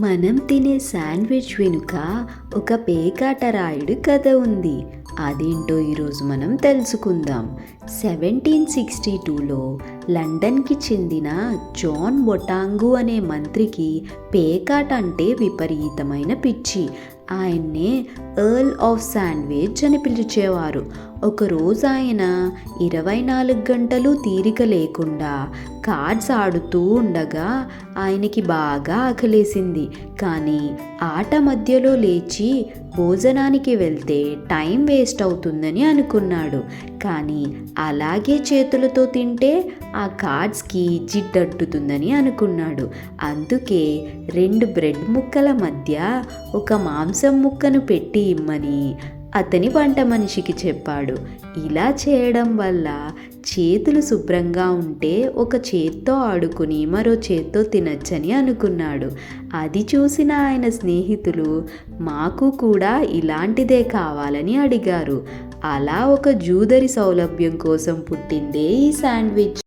మనం తినే శాండ్విచ్ వెనుక ఒక పేకాటరాయుడు కథ ఉంది. అదేంటో ఈరోజు మనం తెలుసుకుందాం. 1762లో లండన్కి చెందిన జాన్ బొటాంగు అనే మంత్రికి పేకాట అంటే విపరీతమైన పిచ్చి. ఆయన్నే ఎర్ల్ ఆఫ్ శాండ్విచ్ అని పిలిచేవారు. ఒకరోజు ఆయన 24 గంటలు తీరిక లేకుండా కార్డ్స్ ఆడుతూ ఉండగా ఆయనకి బాగా ఆకలేసింది. కానీ ఆట మధ్యలో లేచి భోజనానికి వెళ్తే టైం వేస్ట్ అవుతుందని అనుకున్నాడు. కానీ అలాగే చేతులతో తింటే ఆ కార్డ్స్కి జిడ్డట్టుతుందని అనుకున్నాడు. అందుకే 2 బ్రెడ్ ముక్కల మధ్య ఒక మాంసం ముక్కను పెట్టి ఇమ్మని అతని వంట మనిషికి చెప్పాడు. ఇలా చేయడం వల్ల చేతులు శుభ్రంగా ఉంటే ఒక చేత్తో ఆడుకుని మరో చేత్తో తినచ్చని అనుకున్నాడు. అది చూసిన ఆయన స్నేహితులు మాకు కూడా ఇలాంటిదే కావాలని అడిగారు. అలా ఒక జూదరి సౌలభ్యం కోసం పుట్టిందే ఈ శాండ్విచ్.